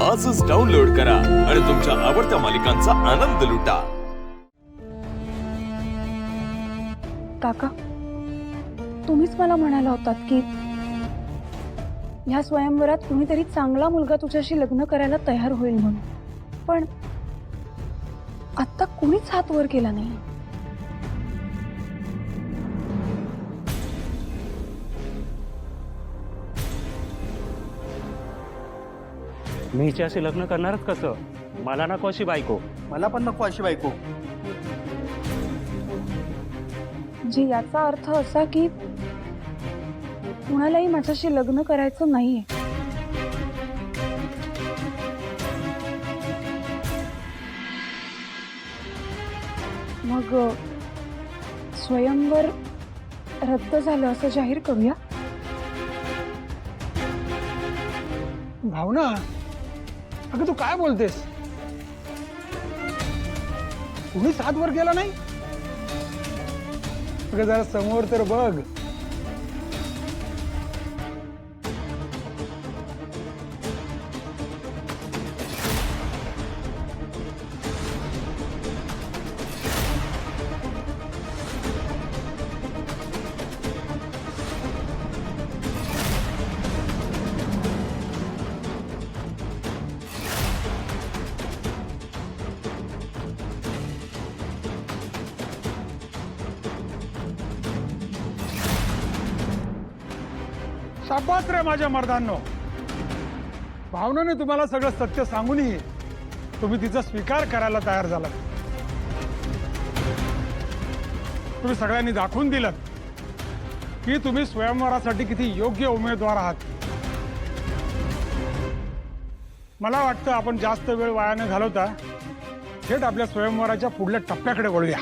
आजच डाउनलोड करा आणि तुमच्या आवडत्या मालिकांचा आनंद लुटा। काका, तुम्हीच मला म्हणाला होतात की ह्या स्वयंवरात कुणीतरी चांगला मुलगा तुझ्याशी लग्न करायला तयार होईल म्हणून, पण आता कुणीच हात वर केला नाही। मी हिच्याशी लग्न करणारच कसं? मला नको अशी बायको। मला पण नको अशी बायको। जी याचा अर्थ असा की कुणालाही माझ्याशी लग्न करायचं नाहीये। मग स्वयंवर रद्द झालं असं जाहीर करूया। भावना, अगं तू काय बोलतेस? कुणीच हात वर केला नाही? अगं जरा समोर तर बघ। शाबास रे माझ्या मर्दांनो। भावनाने तुम्हाला सगळं सत्य सांगूनही तुम्ही तिचा स्वीकार करायला तयार झाला। तुम्ही सगळ्यांनी दाखवून दिलं की तुम्ही स्वयंवरासाठी किती योग्य उमेदवार आहात। मला वाटतं आपण जास्त वेळ वाया न घालवता थेट आपल्या स्वयंवराच्या पुढल्या टप्प्याकडे वळूया।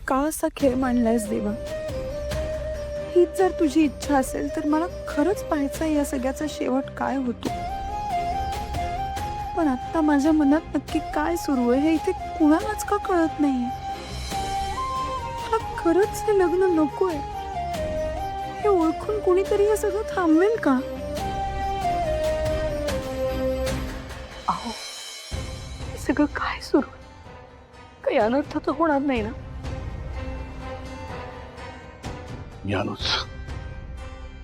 का असा खेळ मांडलायस देवा? हीच जर तुझी इच्छा असेल तर मला खरंच पाहायचं या सगळ्याचा शेवट काय होतो। पण आता माझ्या मनात नक्की काय सुरू आहे हे इथे कुणालाच का कळत नाहीये। मला खरंच हे लग्न नकोय हे ओळखून कुणीतरी हे सगळं थांबवेल का? अहो, हे सगळं काय सुरू आहे? काही अनर्थ तर होणार नाही ना? यानुच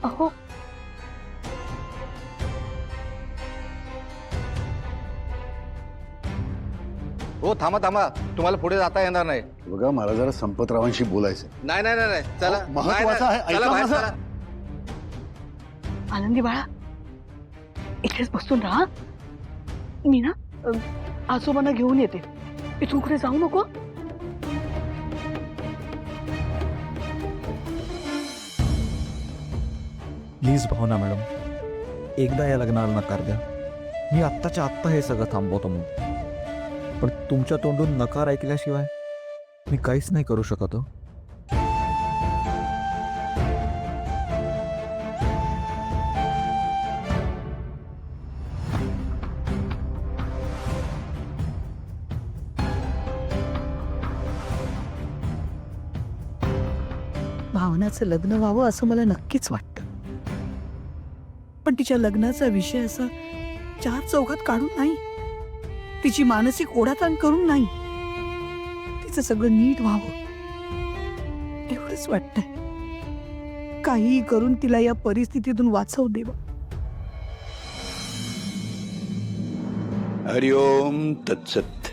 अहो, हो थांबा थांबा, तुम्हाला पुढे जाता येणार नाही। बघा, मला जरा संपतरावांशी बोलायचं। नाही नाही नाही, चला। महत्वाचं आहे, चला ऐका बाहेर माझं। चला। आनंदी बाळा, इथेच बसून राहा। मी ना आजोबांना घेऊन येते। इथून कुठे जाऊ नको। प्लीज भावना मॅडम, एकदा या लग्नाला नकार द्या। मी आत्ताच्या आत्ता हे सगळं थांबवतो मग, पण तुमच्या तोंडून नकार ऐकल्याशिवाय मी काहीच नाही करू शकत हो। भावनाचं लग्न व्हावं असं मला नक्कीच वाटतं, पण तिच्या लग्नाचा विषय असा चार चौघात काढून नाही, तिची मानसिक ओढाताण करून नाही, तिचं सगळं नीट व्हावं एवढंच वाटतंय। काहीही करून तिला या परिस्थितीतून वाचवू देवा। हरिओम तत्सत।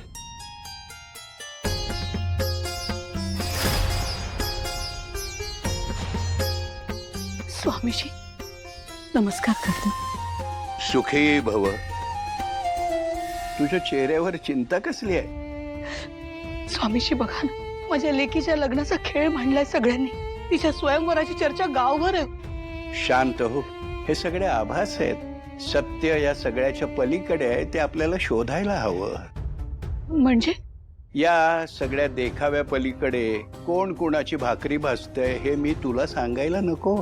स्वामीजी नमस्कार करते। सुखी भव। तुझ्या चेहऱ्यावर चिंता कसली आहे? स्वामीजी बघा ना, माझ्या लेकीच्या लग्नाचा खेळ मांडलाय सगळ्यांनी। तिच्या स्वयंवराची चर्चा गावभर आहे। शांत हो, हे सगळे आभास आहेत। सत्य या सगळ्याच्या पलीकडे आहे, ते आपल्याला शोधायला हवं। म्हणजे या सगळ्या देखाव्या पलीकडे कोण कोणाची भाकरी भाजतंय हे मी तुला सांगायला नको,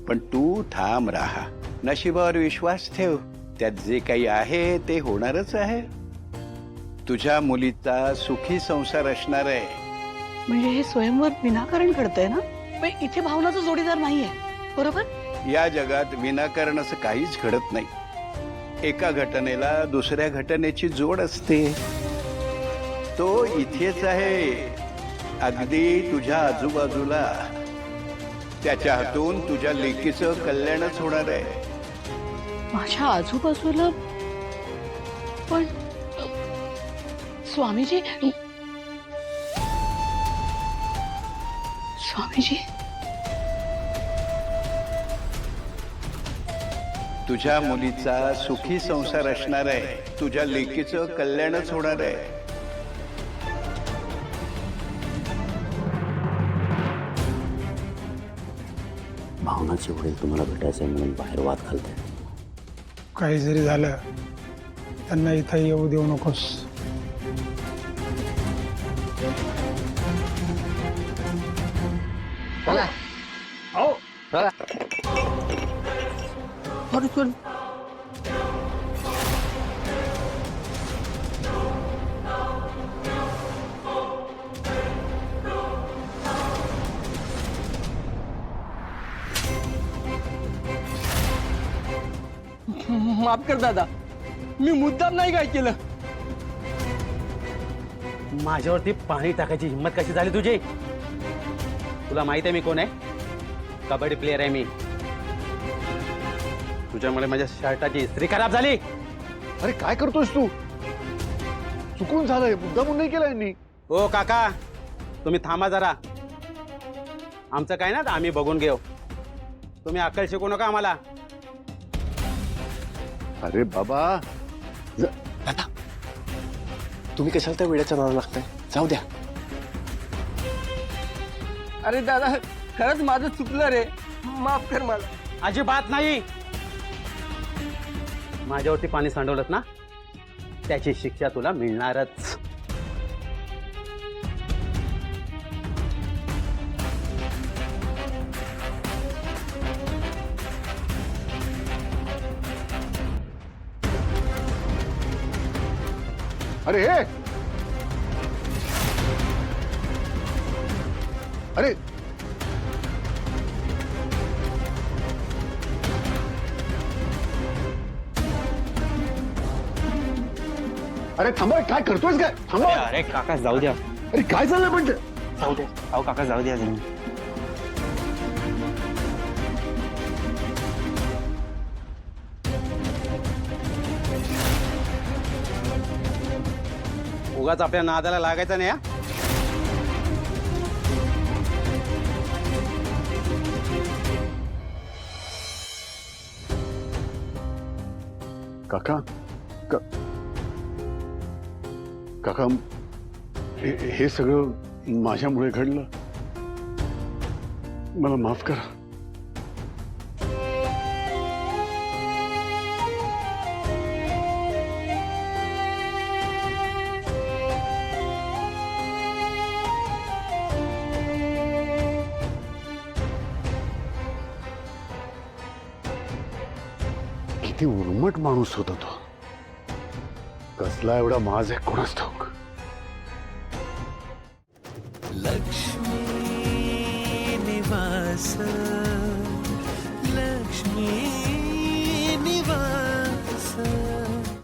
पण तू ठाम राहा, नशिबावर विश्वास ठेव, त्यात जे काही आहे ते होणारच आहे। तुझ्या मुलीचा सुखी संसार असणार आहे. म्हणजे हे स्वयंवर विनाकारण घडतंय ना? पण इथे भावनाचा जोडीदार नाहीये, बरोबर? या जगात विनाकारण असं काहीच घडत नाही. एका घटनेला दुसऱ्या घटनेची जोड असते. तो इथेच आहे, अगदी तुझ्या आजूबाजूला. त्याच्या हातून तुझ्या लेकीचं कल्याणच होणार आहे. माझ्या आजूबाजूला पण स्वामीजी, स्वामीजी, तुझ्या मुलीचा सुखी संसार असणार आहे. तुझ्या लेकीचं कल्याणच होणार आहे. भावनाचे वडील तुम्हाला भेटायचे म्हणून बाहेर वाद घालते. काही जरी झालं त्यांना इथं येऊ देऊ नकोस. माफ कर दादा, मी मुद्दाम नाही काय केलं. माझ्यावरती पाणी टाकायची हिंमत कशी झाली तुझी? तुला माहित आहे मी कोण आहे? कबड्डी प्लेअर आहे मी. तुझ्यामुळे माझ्या शर्टाची इस्त्री खराब झाली. अरे काय करतोस तू? चुकून झालंय, मुद्दामून नाही केलं यांनी. हो काका, तुम्ही थांबा जरा. आमचं काय ना आम्ही बघून घेऊ. तुम्ही अक्कल शिकू नका आम्हाला. अरे बाबा, दादा, तुम्ही कशाला त्या वेळेचा नाव लागताय? जाऊ द्या. अरे दादा, खरंच माझं चुकलं रे, माफ कर मला. अजिबात नाही. माझ्यावरती पाणी सांडवलंत ना, त्याची शिक्षा तुला मिळणारच. अरे हे, अरे अरे थांबा, काय करतोयस काय? थांबा. अरे काका जाऊ द्या. अरे काय झालं पण? जाऊ द्या. अहो काका जाऊ द्या. उगाच आपल्या नादाला लागायचं नाही. काका, काका, हे सगळं माझ्यामुळे घडलं. मला माफ करा. किती उर्मट माणूस होता तो. कसला एवढा माझ आहे कोणास ठाऊक. लक्ष्मी निवास